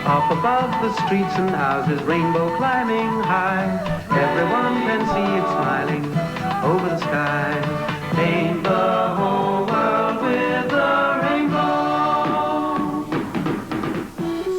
Up above the streets and houses, rainbow climbing high. Everyone can see it smiling over the sky. Paint the whole world with a rainbow.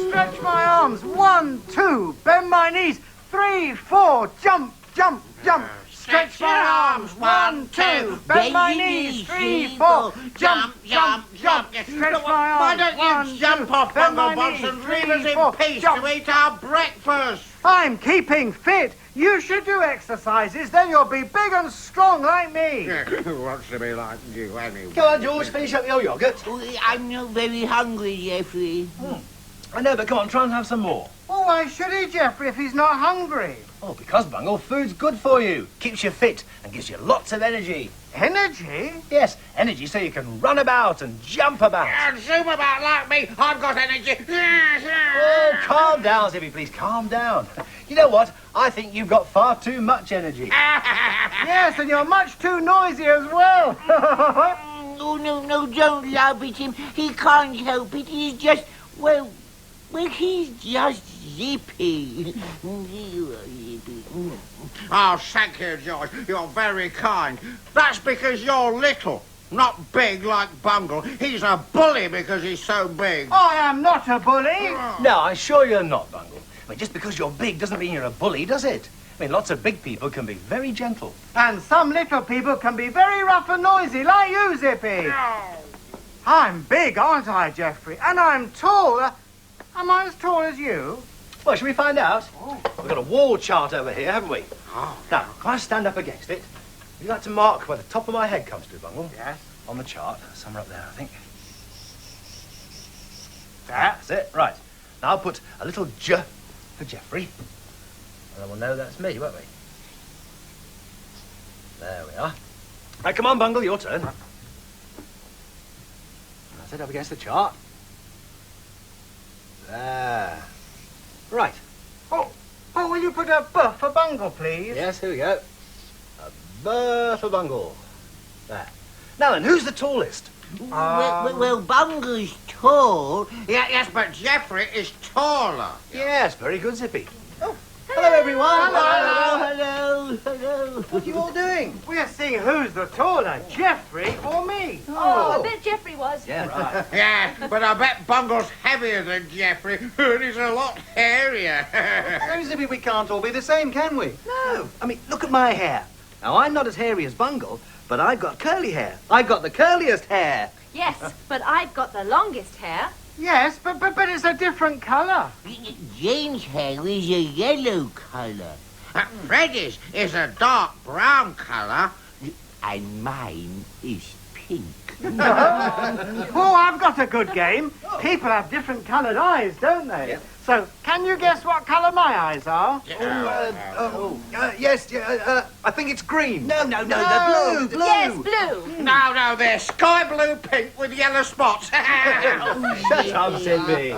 Stretch my arms. 1, 2. Bend my knees. 3, 4. Jump, jump, jump. Stretch my arms. 1, 2. Bend my knees. 3, 4. Jump, jump, jump. Stretch my arms. Why don't you jump off, Bungle Boss, and leave us in peace to eat our breakfast? I'm keeping fit. You should do exercises, then you'll be big and strong like me. Who wants to be like you anyway? Come on, George, finish up your yoghurt. I'm not very hungry, Geoffrey. I know, but come on, try and have some more. Oh, why should he, Geoffrey, if he's not hungry? Oh, because, Bungle, food's good for you. Keeps you fit and gives you lots of energy. Energy? Yes, energy so you can run about and jump about. And zoom about like me. I've got energy. Oh, calm down, Zippy, please, calm down. You know what? I think you've got far too much energy. Yes, and you're much too noisy as well. Oh, no, don't laugh at him. He can't help it. He's just, well, he's just Zippy. Oh, thank you, George. You're very kind. That's because you're little, not big like Bungle. He's a bully because he's so big. I am not a bully. No, I'm sure you're not, Bungle. I mean, just because you're big doesn't mean you're a bully, does it? I mean, lots of big people can be very gentle. And some little people can be very rough and noisy, like you, Zippy. No. I'm big, aren't I, Geoffrey? And I'm tall. Am I as tall as you? Well, shall we find out? We've got a wall chart over here, haven't we? Now, can I stand up against it? Would you like to mark where the top of my head comes to, Bungle? Yes. On the chart. Somewhere up there, I think. That's it. Right. Now I'll put a little J for Geoffrey. And then we'll know that's me, won't we? There we are. Right, come on, Bungle, your turn. That's it, up against the chart. There. Right. Oh, will you put a B for Bungle, please? Yes, here we go. A B for Bungle. There. Now then, who's the tallest? Well, Bungle's tall. Yes, but Geoffrey is taller. Yes, very good, Zippy. Oh, hello, everyone. Hello. What are you all doing? We're seeing who's the taller, Geoffrey or me. Oh, I bet Geoffrey was. Yeah, right. Yeah, but I bet Bungle's heavier than Geoffrey, and he's a lot hairier. No, Zippy, we can't all be the same, can we? No. I mean, look at my hair. Now, I'm not as hairy as Bungle, but I've got curly hair. I've got the curliest hair. Yes, but I've got the longest hair. Yes, but it's a different colour. Jane's hair is a yellow colour. Freddy's is a dark brown colour. And mine is pink. Oh, I've got a good game. People have different coloured eyes, don't they? Yep. So, can you guess what colour my eyes are? Yes, I think it's green. No, the blue. Yes, blue. No, they're sky blue pink with yellow spots. Shut up, Zippy.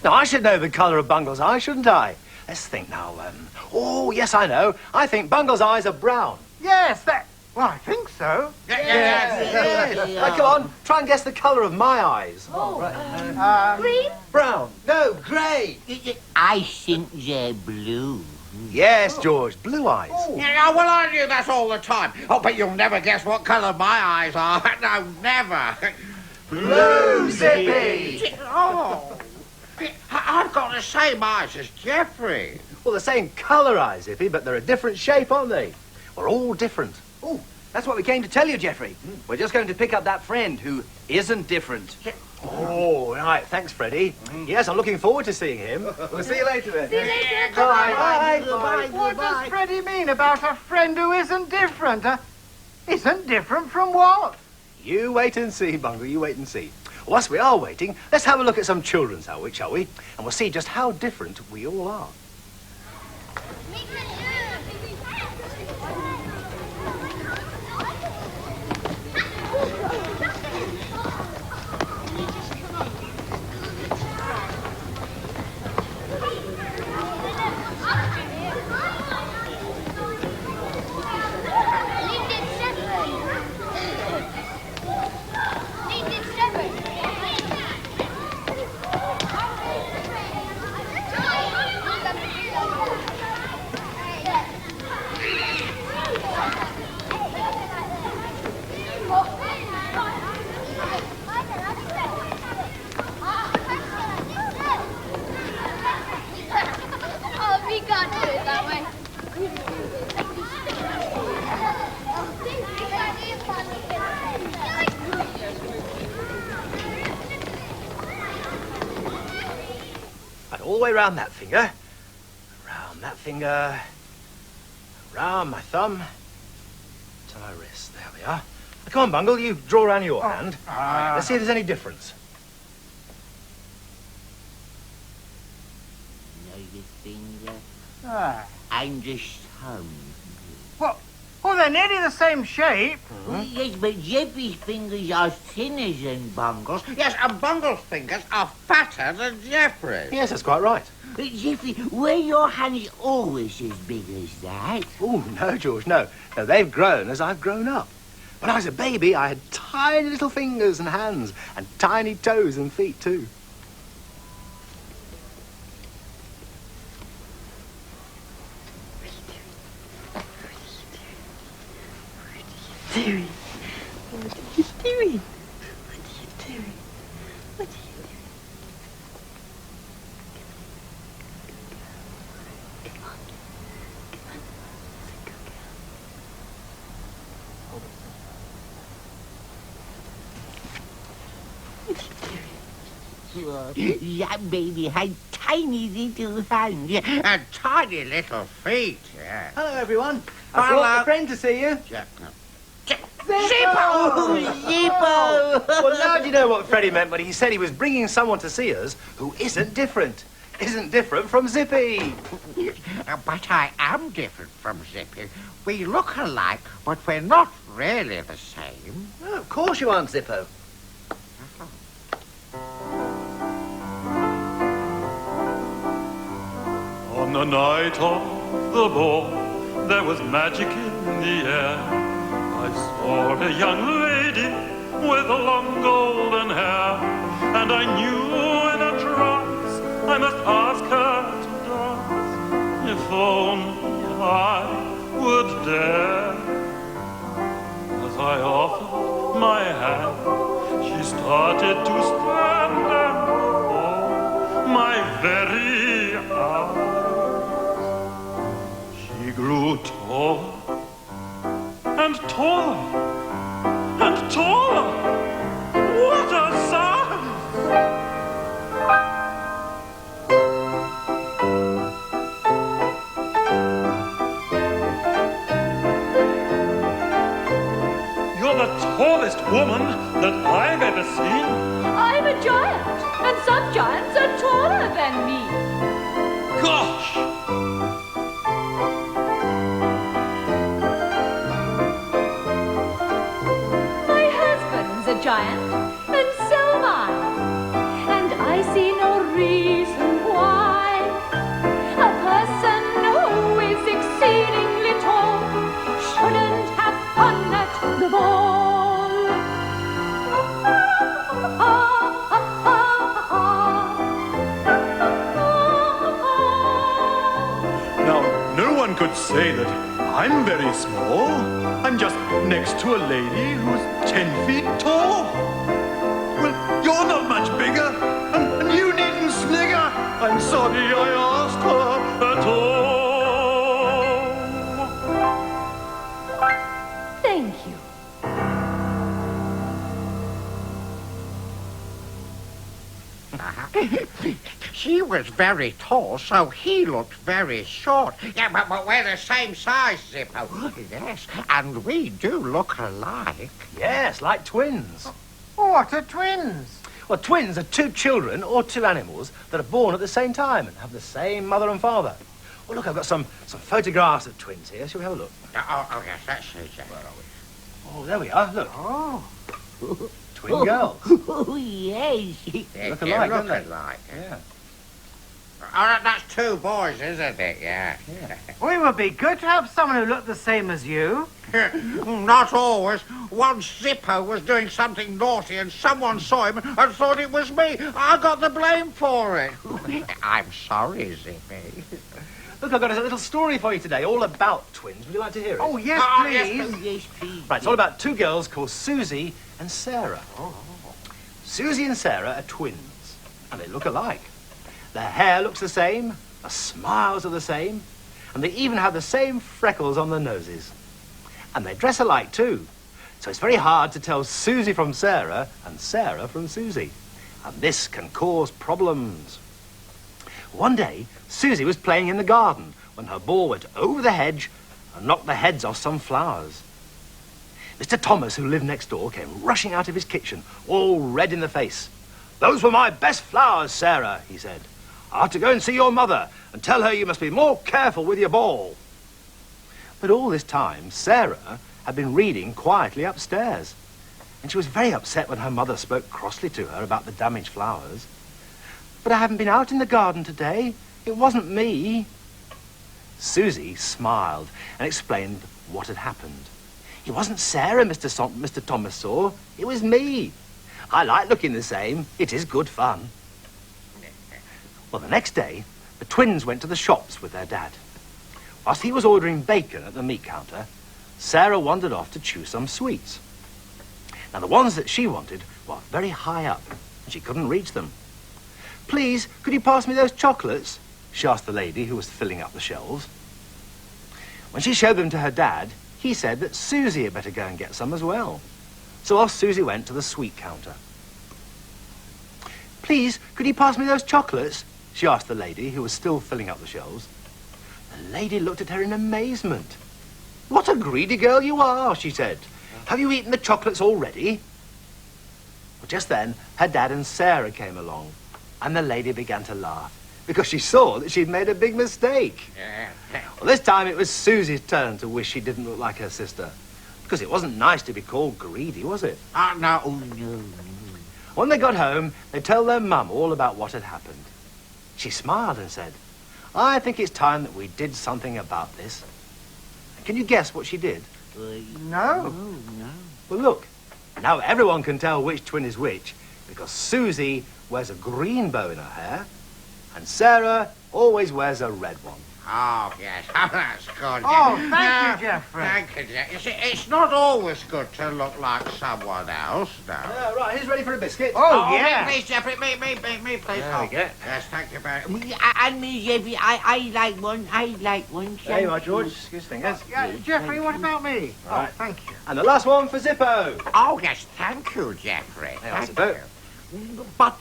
Now, I should know the colour of Bungle's eyes, shouldn't I? Let's think now. Oh, yes, I know. I think Bungle's eyes are brown. Yes, well, I think so. Yes. Right, come on, try and guess the colour of my eyes. Green? Brown. No, grey. I think they're blue. Yes, George, blue eyes. Yeah, well, I knew that all the time. Oh, but you'll never guess what colour my eyes are. No, never. Blue, Zippy. Oh, I've got the same eyes as Geoffrey. Well, the same colour eyes, Zippy, but they're a different shape, aren't they? We're all different. Oh, that's what we came to tell you, Geoffrey. We're just going to pick up that friend who isn't different. Oh, right. Thanks, Freddy. Yes, I'm looking forward to seeing him. We'll see you later then. See you later. Bye. What does Freddy mean about a friend who isn't different? Isn't different from what? You wait and see, Bungle. You wait and see. Whilst we are waiting, let's have a look at some children's hours, shall we? And we'll see just how different we all are. And all the way round that finger. Round that finger. Round my thumb. To my wrist. There we are. Now, come on, Bungle, you draw around your hand. Let's see if there's any difference. Know the finger Ah. and the thumb. Well, they're nearly the same shape. Well, yes, but Zippy's fingers are thinner than Bungle's. Yes, and Bungle's fingers are fatter than Geoffrey's. Yes, that's quite right. But Zippy, were your hands always as big as that? Oh, no, George, no. No, they've grown as I've grown up. When I was a baby, I had tiny little fingers and hands, and tiny toes and feet, too. Doing? What are you doing? What are you doing? What are you doing? Come on. Come on. It's a good girl. What are you doing? That baby had tiny little hands. And tiny little feet, yeah. Hello, everyone. Hello. I've brought a friend to see you. Zippo! Zippo! Well, now do you know what Freddy meant when he said he was bringing someone to see us who isn't different? Isn't different from Zippy. But I am different from Zippy. We look alike, but we're not really the same. Oh, of course you aren't, Zippo. On the night of the ball, there was magic in the air. I saw a young lady with long golden hair, and I knew in a trance I must ask her to dance, if only I would dare. As I offered my hand, she started to stand and before my very eyes. She grew tall and taller and taller. What a size! You're the tallest woman that I've ever seen. I'm a giant, and some giants are taller than me. Gosh! My husband's a giant, and so am I. And I see no reason why a person who is exceedingly tall shouldn't have fun at the ball. Now, no one could say that I'm very small. I'm just next to a lady who's 10 feet tall. Well, you're not much bigger, and you needn't snigger. I'm sorry I asked her at all. Thank you. She was very tall, so he looked very short. Yeah, but we're the same size, Zippo. Yes, and we do look alike. Yes, like twins. What are twins? Well, twins are two children or two animals that are born at the same time and have the same mother and father. Well, look, I've got some photographs of twins here. Shall we have a look? Oh, yes, let's see, Jeff. Oh, there we are. Look. Oh. Twin girls. Oh, yes. Look alike, don't they? alike. Yeah. Oh, that's two boys, isn't it? Yeah. Well, it would be good to have someone who looked the same as you. Not always. Once Zippo was doing something naughty and someone saw him and thought it was me. I got the blame for it. I'm sorry, Zippy. Look, I've got a little story for you today, all about twins. Would you like to hear it? Oh, yes, Oh, please. yes, Yes, please. Right, it's all about two girls called Susie and Sarah. Susie and Sarah are twins, and they look alike. Their hair looks the same, their smiles are the same, and they even have the same freckles on their noses. And they dress alike too, so it's very hard to tell Susie from Sarah and Sarah from Susie. And this can cause problems. One day, Susie was playing in the garden when her ball went over the hedge and knocked the heads off some flowers. Mr. Thomas, who lived next door, came rushing out of his kitchen, all red in the face. "Those were my best flowers, Sarah," he said. "I have to go and see your mother and tell her you must be more careful with your ball." But all this time, Sarah had been reading quietly upstairs, and she was very upset when her mother spoke crossly to her about the damaged flowers. "But I haven't been out in the garden today. It wasn't me." Susie smiled and explained what had happened. "It wasn't Sarah, Mr. Thomas saw. It was me. I like looking the same. It is good fun." Well, the next day, the twins went to the shops with their dad. Whilst he was ordering bacon at the meat counter, Sarah wandered off to chew some sweets. Now, the ones that she wanted were very high up, and she couldn't reach them. "Please, could you pass me those chocolates?" she asked the lady who was filling up the shelves. When she showed them to her dad, he said that Susie had better go and get some as well. So off Susie went to the sweet counter. "Please, could you pass me those chocolates?" she asked the lady who was still filling up the shelves. The lady looked at her in amazement. "What a greedy girl you are," she said. "Have you eaten the chocolates already?" Well, just then, her dad and Sarah came along, and the lady began to laugh because she saw that she'd made a big mistake. Well, this time it was Susie's turn to wish she didn't look like her sister, because it wasn't nice to be called greedy, was it? No. When they got home, they told their mum all about what had happened. She smiled and said, "I think it's time that we did something about this." And can you guess what she did? No. Well, look, now everyone can tell which twin is which, because Susie wears a green bow in her hair, and Sarah always wears a red one. Oh, yes. That's good. Oh, thank you, Geoffrey. Thank you, Geoffrey. You see, it's not always good to look like someone else, no. Right, who's ready for a biscuit? Oh, yeah. Me, please, Geoffrey. Me, please. There we go. Yes, thank you very much. And me, Zippy, I like one. There you are, George. Excuse fingers. Yeah, Geoffrey, what about me? Right. Oh, thank you. And the last one for Zippo. Oh, yes, thank you, Geoffrey. There you are, Thank Zippo. you. But,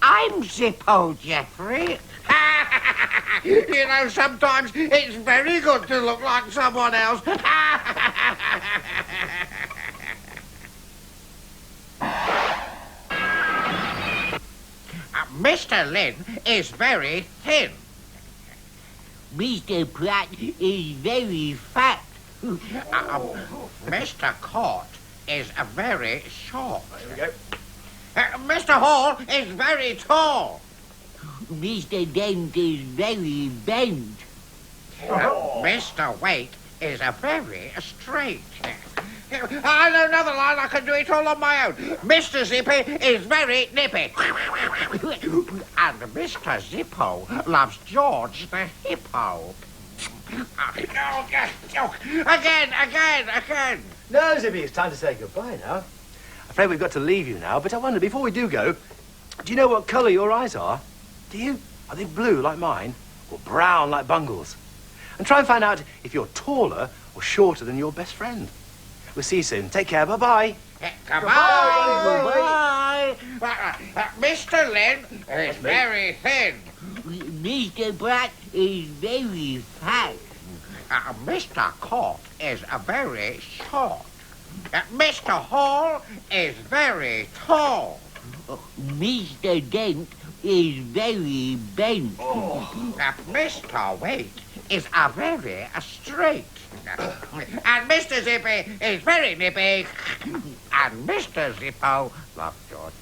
I'm Zippo, Geoffrey. You know, sometimes it's very good to look like someone else. Mr. Lynn is very thin. Mr. Pratt is very fat. Mr. Court is very short. There we go. Mr. Hall is very tall. Mr. Dent is very bent. Mr. Waite is a very straight. I know another line. I can do it all on my own. Mr. Zippy is very nippy. And Mr. Zippo loves George the hippo. Again. No, Zippy, it's time to say goodbye now. Afraid we've got to leave you now, but I wonder, before we do go, do you know what colour your eyes are? Do you? Are they blue like mine, or brown like Bungle's? And try and find out if you're taller or shorter than your best friend. We'll see you soon. Take care. Bye-bye. Goodbye. Mr. Lynn is very thin. Mr. Pratt is very fat. Mr. Court is very short. Mr. Hall is very tall. Mr. Dent is very bent. Mr. Waite is a very straight. And Mr. Zippy is very nippy. And Mr. Zippo loves George.